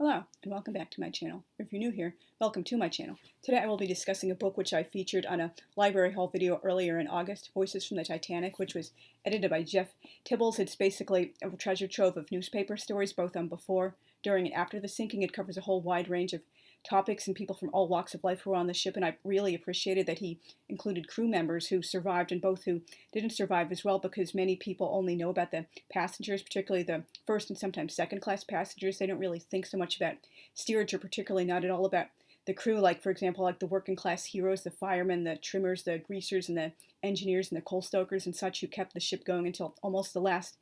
Hello, and welcome back to my channel. If you're new here, welcome to my channel. Today I will be discussing a book which I featured on a library haul video earlier in August, Voices from the Titanic, which was edited by Geoff Tibballs. It's basically a treasure trove of newspaper stories, both on before, during, and after the sinking. It covers a whole wide range of topics and people from all walks of life who were on the ship, and I really appreciated that he included crew members who survived and both who didn't survive as well, because many people only know about the passengers, particularly the first and sometimes second class passengers. They don't really think so much about steerage, or particularly not at all about the crew, like for example, like the working class heroes, the firemen, the trimmers, the greasers, and the engineers and the coal stokers and such, who kept the ship going until almost the last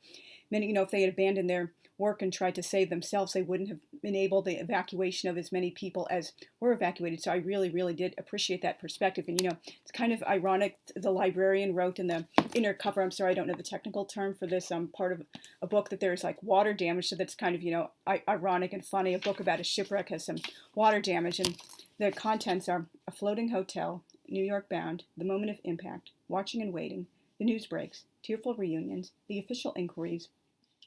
minute. If they had abandoned their work and tried to save themselves, they wouldn't have enabled the evacuation of as many people as were evacuated. So I really did appreciate that perspective. And it's kind of ironic, the librarian wrote in the inner cover, I'm sorry I don't know the technical term for this part of a book, that there's like water damage. So that's kind of ironic and funny. A book about a shipwreck has some water damage, and the contents are: a floating hotel, New York bound, the moment of impact, watching and waiting, the news breaks, tearful reunions, the official inquiries,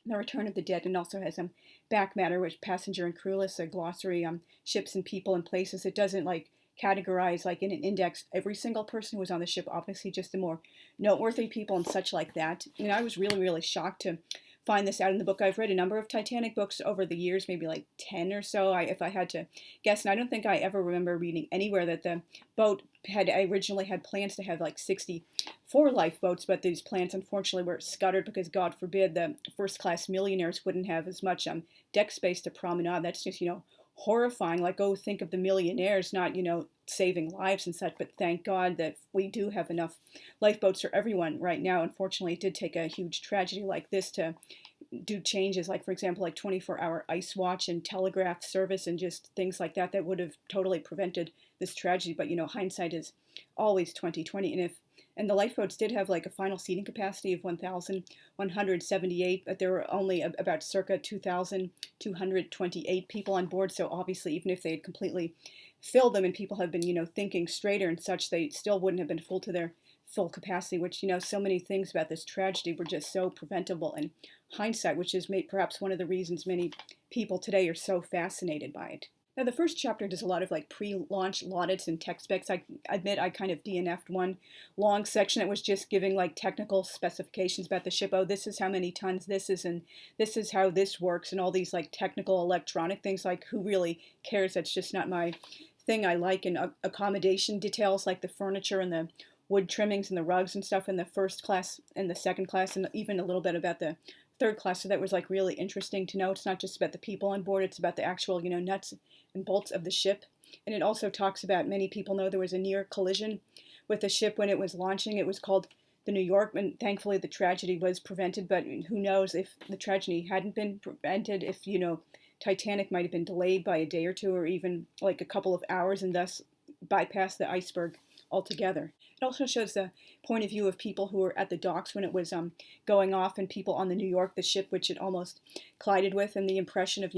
the return of the dead. And also has some back matter, which passenger and crew lists, a glossary, ships and people and places. It doesn't like categorize like in an index every single person who was on the ship, obviously just the more noteworthy people and such like that. I was really shocked to find this out in the book. I've read a number of Titanic books over the years, maybe like 10 or so, if I had to guess. And I don't think I ever remember reading anywhere that the boat originally had plans to have like 64 lifeboats, but these plans unfortunately were scuttered because, God forbid, the first class millionaires wouldn't have as much deck space to promenade. That's just, horrifying. Like, oh, think of the millionaires not, saving lives and such. But thank God that we do have enough lifeboats for everyone right now. Unfortunately, it did take a huge tragedy like this to do changes, like for example, like 24-hour ice watch and telegraph service and just things like that would have totally prevented this tragedy. But hindsight is always 2020. And the lifeboats did have like a final seating capacity of 1,178, but there were only about circa 2,228 people on board. So obviously, even if they had completely filled them and people had been, thinking straighter and such, they still wouldn't have been full to their full capacity, which, so many things about this tragedy were just so preventable in hindsight, which is perhaps one of the reasons many people today are so fascinated by it. Now, the first chapter does a lot of like pre-launch laudits and tech specs. I admit I kind of DNF'd one long section that was just giving like technical specifications about the ship. Oh, this is how many tons this is, and this is how this works, and all these like technical electronic things. Like, who really cares? That's just not my thing. I like in accommodation details, like the furniture and the wood trimmings and the rugs and stuff in the first class and the second class, and even a little bit about the third class. So that was like really interesting to know. It's not just about the people on board, it's about the actual, nuts and bolts of the ship. And it also talks about, many people know there was a near collision with the ship when it was launching. It was called the New York, and thankfully the tragedy was prevented. But who knows, if the tragedy hadn't been prevented, if Titanic might have been delayed by a day or two, or even like a couple of hours, and thus bypass the iceberg altogether. It also shows the point of view of people who were at the docks when it was going off, and people on the New York, the ship which it almost collided with, and the impression of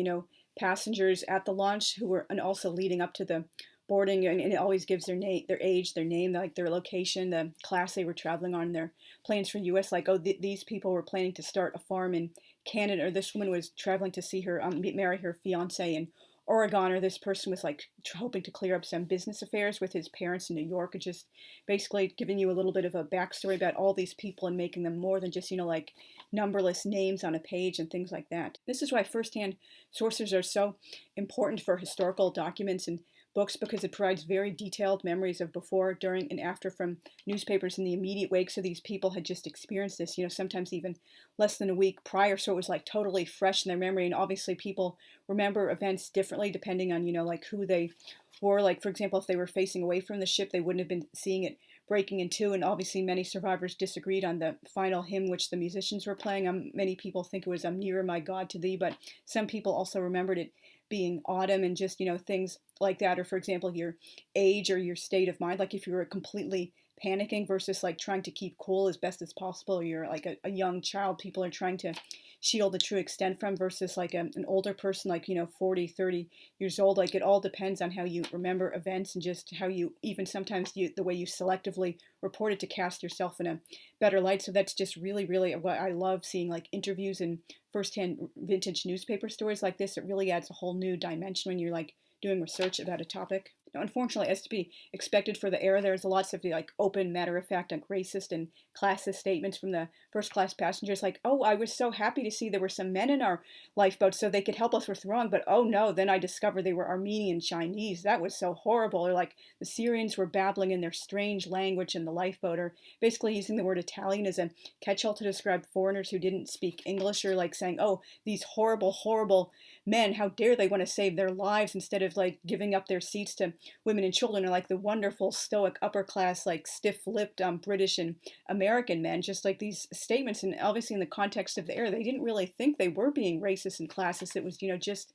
passengers at the launch who were, and also leading up to the boarding, and it always gives their name, their age, their name, like their location, the class they were traveling on, their planes for U.S. Like, oh, these people were planning to start a farm in Canada, or this woman was traveling to see her marry her fiance in Oregon, or this person was like hoping to clear up some business affairs with his parents in New York. And just basically giving you a little bit of a backstory about all these people and making them more than just like numberless names on a page and things like that. This is why firsthand sources are so important for historical documents and books, because it provides very detailed memories of before, during, and after from newspapers in the immediate wake. So these people had just experienced this, sometimes even less than a week prior. So it was like totally fresh in their memory. And obviously people remember events differently depending on, like who they were. Like, for example, if they were facing away from the ship, they wouldn't have been seeing it breaking in two. And obviously many survivors disagreed on the final hymn which the musicians were playing. Many people think it was Nearer My God to Thee, but some people also remembered it being autumn, and just things like that. Or for example, your age or your state of mind, like if you were completely panicking versus like trying to keep cool as best as possible. You're like a young child people are trying to shield the true extent from versus like an older person, like, 40, 30 years old. Like, it all depends on how you remember events and just how you, even sometimes the way you selectively report it to cast yourself in a better light. So that's just really, really what I love seeing, like interviews and firsthand vintage newspaper stories like this. It really adds a whole new dimension when you're like doing research about a topic. Now, unfortunately, as to be expected for the era, there's lots of the like open, matter of fact, like racist and classist statements from the first class passengers, like, "Oh, I was so happy to see there were some men in our lifeboat so they could help us with wrong, but oh no, then I discovered they were Armenian Chinese. That was so horrible." Or like the Syrians were babbling in their strange language in the lifeboat, or basically using the word Italian as a catch-all to describe foreigners who didn't speak English, or like saying, "Oh, these horrible, horrible men, how dare they want to save their lives," instead of like giving up their seats to women and children, are like the wonderful stoic upper class, like stiff-lipped British and American men. Just like these statements, and obviously in the context of the era, they didn't really think they were being racist and classist. It was, just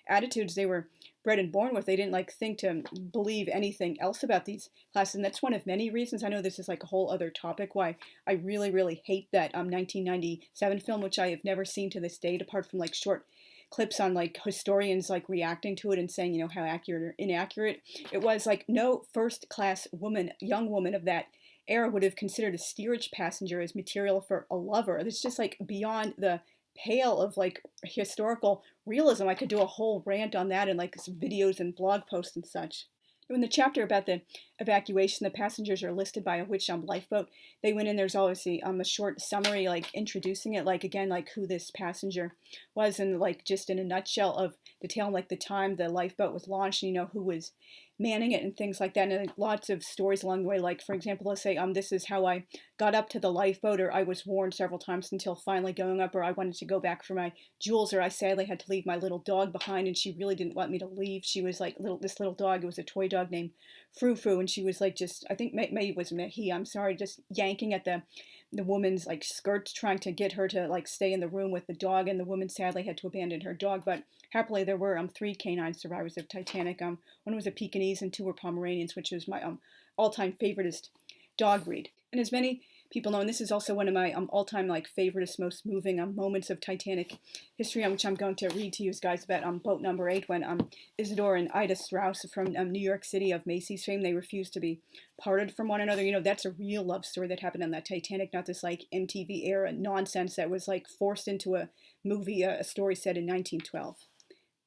attitudes they were bred and born with. They didn't like think to believe anything else about these classes, and that's one of many reasons. I know this is like a whole other topic why I really, really hate that 1997 film, which I have never seen to this date, apart from like short clips on like historians like reacting to it and saying, how accurate or inaccurate it was. Like, no first class woman, young woman of that era would have considered a steerage passenger as material for a lover. It's just like beyond the pale of like historical realism. I could do a whole rant on that and like some videos and blog posts and such. In the chapter about the evacuation, the passengers are listed by which lifeboat they went in. There's obviously a short summary like introducing it, like again, like who this passenger was, and like just in a nutshell of detailing like the time the lifeboat was launched, and who was manning it and things like that. And lots of stories along the way, like for example, let's say this is how I got up to the lifeboat, or I was warned several times until finally going up, or I wanted to go back for my jewels, or I sadly had to leave my little dog behind and she really didn't want me to leave. She was like this little dog, it was a toy dog named Frou Frou, and she was like, just, I think maybe it was he, I'm sorry, just yanking at the woman's like skirts, trying to get her to like stay in the room with the dog, and the woman sadly had to abandon her dog. But happily there were 3 canine survivors of Titanic. One was a Pekingese and 2 were Pomeranians, which was my all-time favoriteest dog breed. And as many people know, and this is also one of my all-time like favoriteest, most moving moments of Titanic history, which I'm going to read to you guys about boat number 8, when Isidore and Ida Strauss from New York City of Macy's fame, they refused to be parted from one another. That's a real love story that happened on that Titanic, not this like MTV era nonsense that was like forced into a movie, a story set in 1912.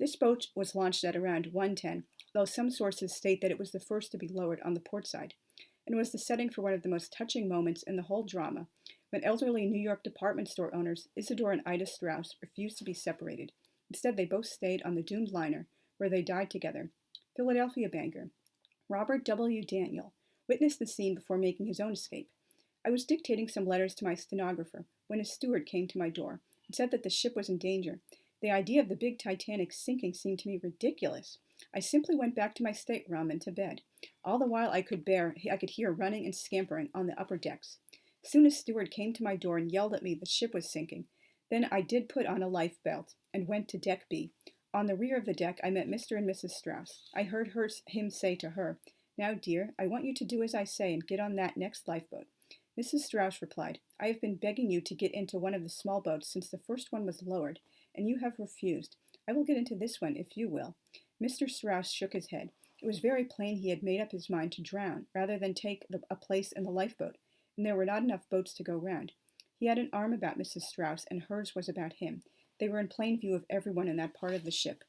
This boat was launched at around 1:10, though some sources state that it was the first to be lowered on the port side, and was the setting for one of the most touching moments in the whole drama, when elderly New York department store owners Isidore and Ida Strauss refused to be separated. Instead, they both stayed on the doomed liner, where they died together. Philadelphia banker Robert W. Daniel witnessed the scene before making his own escape. "I was dictating some letters to my stenographer when a steward came to my door and said that the ship was in danger. The idea of the big Titanic sinking seemed to me ridiculous. I simply went back to my stateroom and to bed. All the while I could hear running and scampering on the upper decks. Soon a steward came to my door and yelled at me the ship was sinking. Then I did put on a life belt and went to deck B. On the rear of the deck I met Mr. and Mrs. Strauss. I heard him say to her, 'Now, dear, I want you to do as I say and get on that next lifeboat.' Mrs. Strauss replied, 'I have been begging you to get into one of the small boats since the first one was lowered, and you have refused. I will get into this one if you will.' Mr. Strauss shook his head. It was very plain he had made up his mind to drown rather than take a place in the lifeboat, and there were not enough boats to go round. He had an arm about Mrs. Strauss, and hers was about him. They were in plain view of everyone in that part of the ship.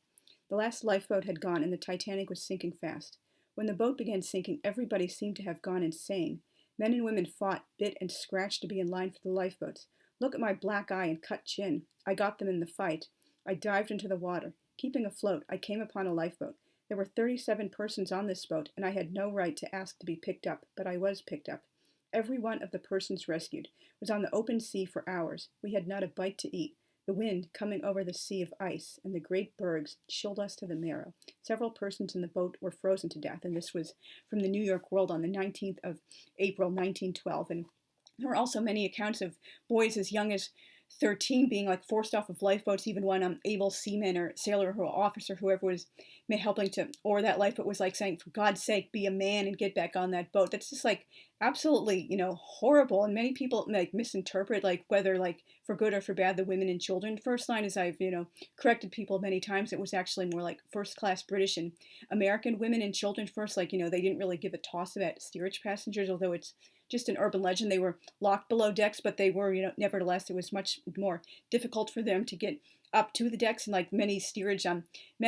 The last lifeboat had gone, and the Titanic was sinking fast. When the boat began sinking, everybody seemed to have gone insane. Men and women fought, bit, and scratched to be in line for the lifeboats. Look at my black eye and cut chin. I got them in the fight. I dived into the water. Keeping afloat, I came upon a lifeboat. There were 37 persons on this boat, and I had no right to ask to be picked up, but I was picked up. Every one of the persons rescued was on the open sea for hours. We had not a bite to eat. The wind, coming over the sea of ice, and the great bergs chilled us to the marrow. Several persons in the boat were frozen to death, and this was from the New York World on the 19th of April, 1912. And there were also many accounts of boys as young as 13 being like forced off of lifeboats, even when able seaman or sailor or officer, whoever was helping to or that lifeboat was like saying, for God's sake, be a man and get back on that boat. That's just like absolutely, horrible. And many people like misinterpret like whether like for good or for bad the women and children. First line, as I've corrected people many times, it was actually more like first class British and American women and children first. Like they didn't really give a toss about steerage passengers, although it's just an urban legend. They were locked below decks, but they were, nevertheless, it was much more difficult for them to get up to the decks. And like many steerage men,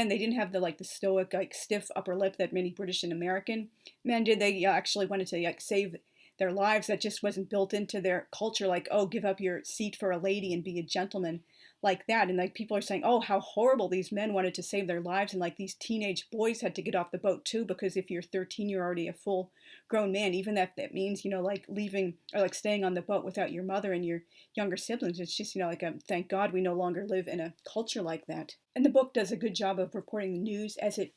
they didn't have the stoic, like stiff upper lip that many British and American men did. They actually wanted to like save their lives. That just wasn't built into their culture. Like, oh, give up your seat for a lady and be a gentleman like that. And like people are saying, oh, how horrible, these men wanted to save their lives, and like these teenage boys had to get off the boat too, because if you're 13 you're already a full grown man, even if that means like leaving or like staying on the boat without your mother and your younger siblings. It's just like thank God we no longer live in a culture like that. And the book does a good job of reporting the news as it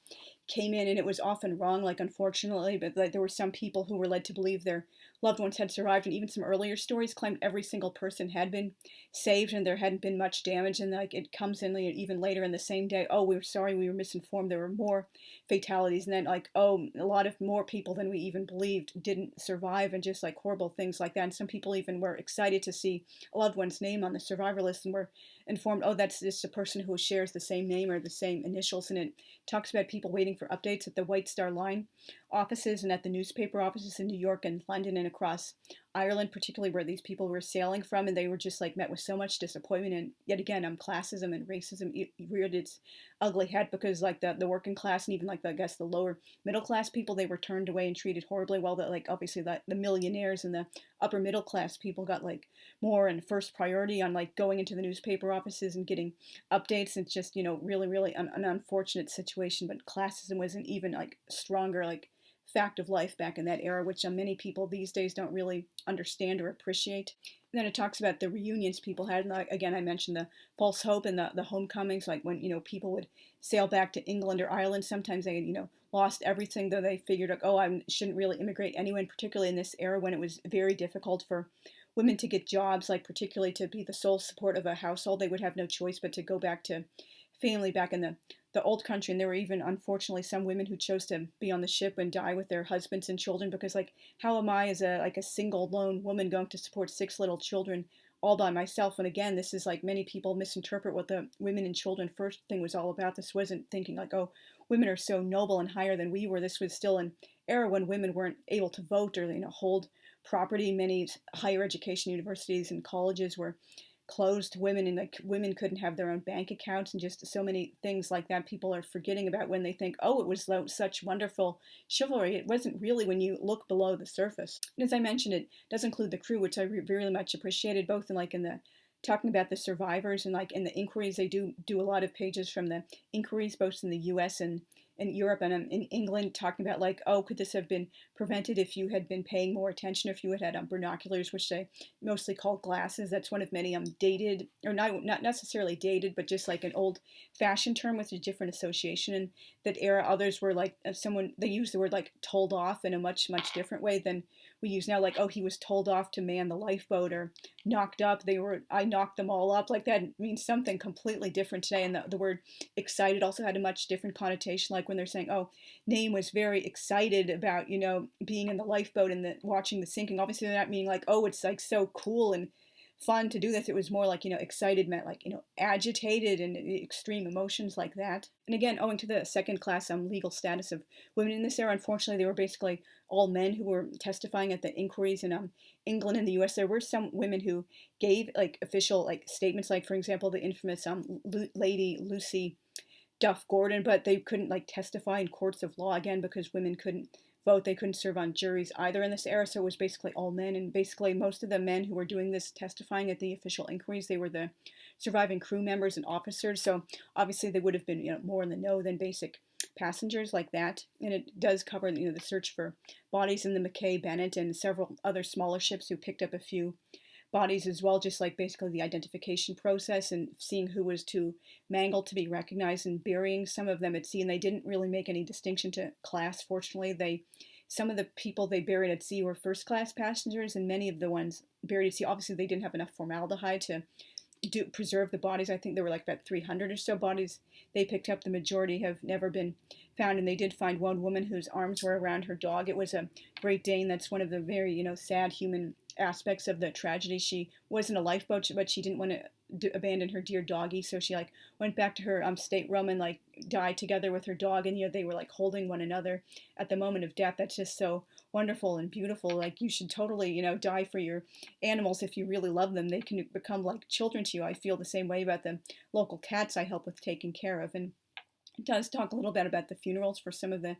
came in, and it was often wrong, like unfortunately, but like there were some people who were led to believe their loved ones had survived, and even some earlier stories claimed every single person had been saved and there hadn't been much damage. And like it comes in even later in the same day, oh, we were sorry, we were misinformed, there were more fatalities. And then like, oh, a lot of more people than we even believed didn't survive, and just like horrible things like that. And some people even were excited to see a loved one's name on the survivor list and were informed, oh, that's just a person who shares the same name or the same initials. And it talks about people waiting for updates at the White Star Line offices and at the newspaper offices in New York and London and across Ireland, particularly where these people were sailing from. And they were just like met with so much disappointment. And yet again, classism and racism reared its ugly head, because like the working class and even like I guess the lower middle class people, they were turned away and treated horribly, while like obviously the millionaires and the upper middle class people got like more and first priority on like going into the newspaper offices and getting updates. It's just really really an unfortunate situation. But classism was an even like stronger like fact of life back in that era, which many people these days don't really understand or appreciate. And then it talks about the reunions people had. And again, I mentioned the false hope and the homecomings, like when people would sail back to England or Ireland. Sometimes they lost everything, though they figured like, oh, I shouldn't really immigrate anyway. And particularly in this era when it was very difficult for women to get jobs, like particularly to be the sole support of a household, they would have no choice but to go back to family back in the old country. And there were even unfortunately some women who chose to be on the ship and die with their husbands and children, because like, how am I as a single lone woman going to support 6 little children all by myself? And again, this is like many people misinterpret what the women and children first thing was all about. This wasn't thinking like, oh, women are so noble and higher than we were. This was still an era when women weren't able to vote or hold property. Many higher education universities and colleges were closed to women, and like women couldn't have their own bank accounts, and just so many things like that people are forgetting about when they think, oh, it was such wonderful chivalry. It wasn't really when you look below the surface. And as I mentioned, it does include the crew, which I really much appreciated, both in the talking about the survivors and like in the inquiries. They do a lot of pages from the inquiries both in the US and in Europe and in England, talking about like, oh, could this have been prevented if you had been paying more attention, if you had binoculars, which they mostly call glasses. That's one of many dated, or not necessarily dated, but just like an old fashioned term with a different association in that era. Others were like they used the word like told off in a much different way than we use now, like, oh, he was told off to man the lifeboat, or knocked up. I knocked them all up. Like that means something completely different today. And the word excited also had a much different connotation. Like when they're saying, oh, Name was very excited about, being in the lifeboat and watching the sinking. Obviously they're not meaning like, oh, it's like so cool and fun to do this. It was more like, excited meant like, agitated and extreme emotions like that. And again, owing to the second class legal status of women in this era, unfortunately, they were basically all men who were testifying at the inquiries in England and the US. There were some women who gave like official like statements, like for example, the infamous lady Lucy Duff Gordon, but they couldn't like testify in courts of law, again, because women couldn't vote. They couldn't serve on juries either in this era. So it was basically all men, and basically most of the men who were doing this testifying at the official inquiries, they were the surviving crew members and officers. So obviously they would have been more in the know than basic passengers like that. And it does cover the search for bodies in the Mackay Bennett and several other smaller ships who picked up a few bodies as well, just like basically the identification process and seeing who was too mangled to be recognized, and burying some of them at sea. And they didn't really make any distinction to class. Fortunately, some of the people they buried at sea were first class passengers, and many of the ones buried at sea, obviously they didn't have enough formaldehyde to preserve the bodies. I think there were like about 300 or so bodies they picked up. The majority have never been found, and they did find one woman whose arms were around her dog. It was a Great Dane. That's one of the very, sad human aspects of the tragedy. She was in a lifeboat, but she didn't want to abandon her dear doggy, so she like went back to her stateroom and like died together with her dog, and they were like holding one another at the moment of death. That's just so wonderful and beautiful. Like, you should totally die for your animals if you really love them. They can become like children to you. I feel the same way about the local cats I help with taking care of. And it does talk a little bit about the funerals for some of the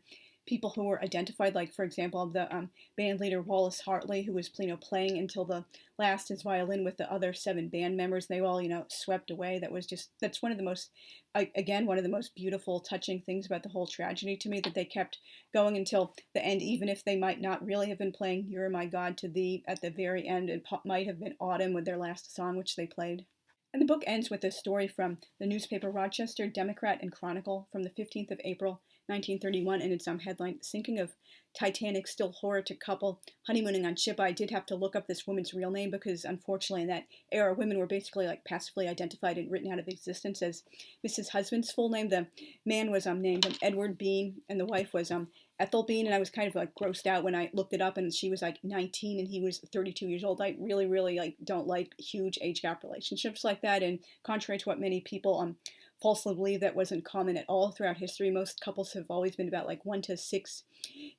people who were identified, like for example the band leader Wallace Hartley, who was playing until the last his violin with the other 7 band members. They all swept away. That's one of the most, again, one of the most beautiful, touching things about the whole tragedy to me, that they kept going until the end, even if they might not really have been playing "You're My God" to Thee at the very end. It might have been "Autumn" with their last song, which they played. And the book ends with a story from the newspaper Rochester Democrat and Chronicle from the 15th of April, 1931, and it's headline, "Sinking of Titanic Still Horror to Couple Honeymooning on Ship." I did have to look up this woman's real name because, unfortunately, in that era, women were basically like passively identified and written out of existence as Mrs. Husband's full name. The man was named Edward Bean, and the wife was Ethel Bean, and I was kind of like grossed out when I looked it up, and she was like 19 and he was 32 years old. I really, really like don't like huge age gap relationships like that, and contrary to what many people falsely believe, that wasn't common at all throughout history. Most couples have always been about like 1 to 6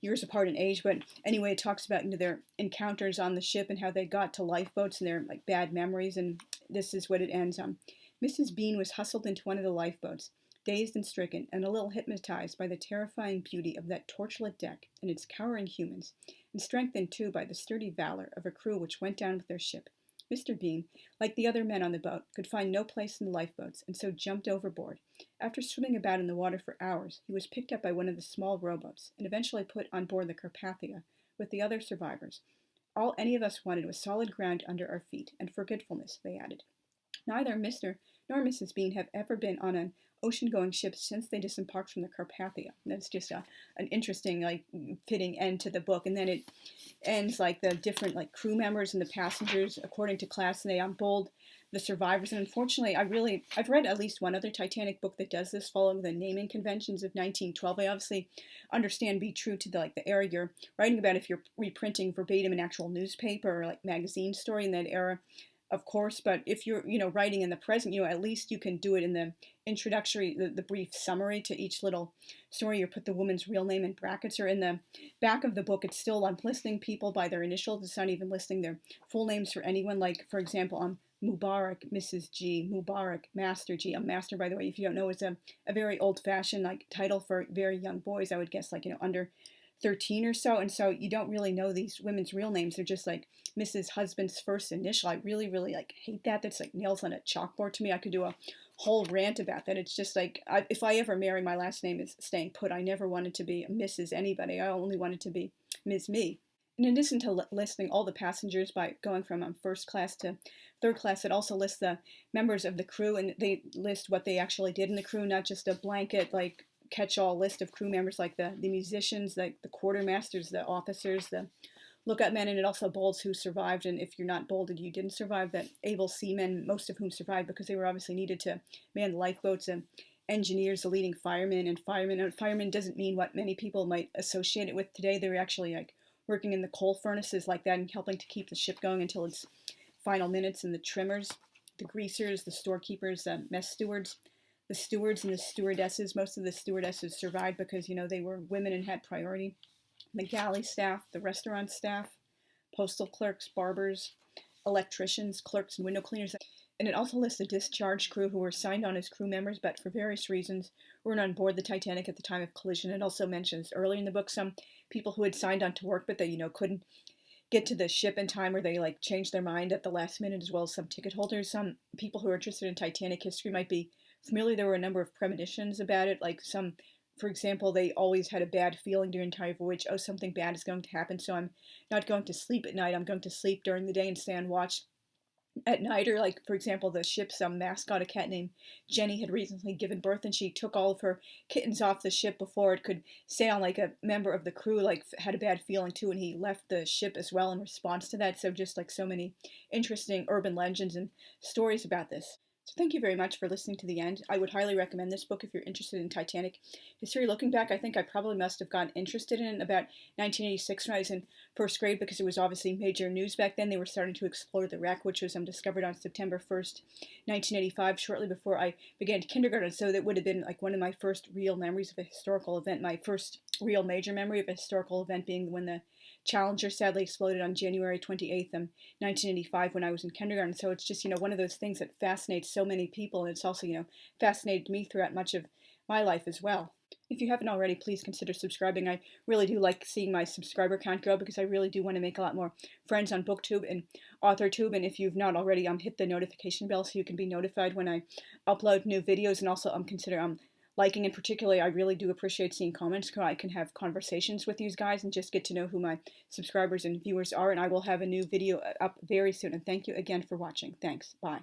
years apart in age. But anyway, it talks about their encounters on the ship and how they got to lifeboats and their like bad memories, and this is what it ends on. Mrs. Bean was hustled into one of the lifeboats, dazed and stricken, and a little hypnotized by the terrifying beauty of that torchlit deck and its cowering humans, and strengthened too by the sturdy valor of a crew which went down with their ship. Mr. Bean, like the other men on the boat, could find no place in the lifeboats, and so jumped overboard. After swimming about in the water for hours, he was picked up by one of the small rowboats, and eventually put on board the Carpathia with the other survivors. All any of us wanted was solid ground under our feet, and forgetfulness, they added. Neither Mr. nor Mrs. Bean have ever been on an ocean-going ship since they disembarked from the Carpathia. That's just an interesting, like, fitting end to the book. And then it ends like the different like crew members and the passengers according to class, and they bold the survivors. And unfortunately, I've read at least one other Titanic book that does this, following the naming conventions of 1912. I obviously understand be true to the era you're writing about if you're reprinting verbatim an actual newspaper or like magazine story in that era, of course. But if you're writing in the present, at least you can do it in the introductory, the brief summary to each little story. You put the woman's real name in brackets, or in the back of the book it's still listing people by their initials. It's not even listing their full names for anyone. Like, for example, Mubarak, Mrs. G, Mubarak, Master G. Master, by the way, if you don't know, is a very old-fashioned like title for very young boys. I would guess like under 13 or so, and so you don't really know these women's real names. They're just like Mrs. Husband's first initial. I really, really like hate that. That's like nails on a chalkboard to me. I could do a whole rant about that. It's just like, if I ever marry, my last name is staying put. I never wanted to be Mrs. anybody. I only wanted to be Ms. Me. In addition to listing all the passengers by going from first class to third class, it also lists the members of the crew, and they list what they actually did in the crew, not just a blanket like catch-all list of crew members like the musicians, like the quartermasters, the officers, the lookout men, and it also bolds who survived, and if you're not bolded, you didn't survive. That able seamen, most of whom survived because they were obviously needed to man the lifeboats, and engineers, the leading firemen, and firemen doesn't mean what many people might associate it with today. They were actually like working in the coal furnaces like that and helping to keep the ship going until its final minutes, and the trimmers, the greasers, the storekeepers, the mess stewards, the stewards and the stewardesses. Most of the stewardesses survived because, they were women and had priority. The galley staff, the restaurant staff, postal clerks, barbers, electricians, clerks, and window cleaners. And it also lists the discharged crew who were signed on as crew members, but for various reasons weren't on board the Titanic at the time of collision. It also mentions early in the book some people who had signed on to work, but they, couldn't get to the ship in time, or they like changed their mind at the last minute, as well as some ticket holders. Some people who are interested in Titanic history might be familiar. There were a number of premonitions about it, like some, for example, they always had a bad feeling during the entire voyage. Oh, something bad is going to happen, so I'm not going to sleep at night. I'm going to sleep during the day and stay on watch at night, or like for example the ship's mascot, a cat named Jenny, had recently given birth, and she took all of her kittens off the ship before it could sail. Like a member of the crew like had a bad feeling too, and he left the ship as well in response to that. So just like so many interesting urban legends and stories about this. So thank you very much for listening to the end. I would highly recommend this book if you're interested in Titanic history. Looking back, I think I probably must have gotten interested in it about 1986 when I was in first grade, because it was obviously major news back then. They were starting to explore the wreck, which was discovered on September 1st, 1985, shortly before I began kindergarten. So that would have been like one of my first real memories of a historical event, my first real major memory of a historical event being when the Challenger sadly exploded on January 28th, 1985, when I was in kindergarten. So it's just, one of those things that fascinates so many people, and it's also, fascinated me throughout much of my life as well. If you haven't already, please consider subscribing. I really do like seeing my subscriber count grow, because I really do want to make a lot more friends on BookTube and AuthorTube. And if you've not already, hit the notification bell so you can be notified when I upload new videos. And also consider liking, and particularly I really do appreciate seeing comments, so I can have conversations with you guys and just get to know who my subscribers and viewers are. And I will have a new video up very soon. And thank you again for watching. Thanks. Bye.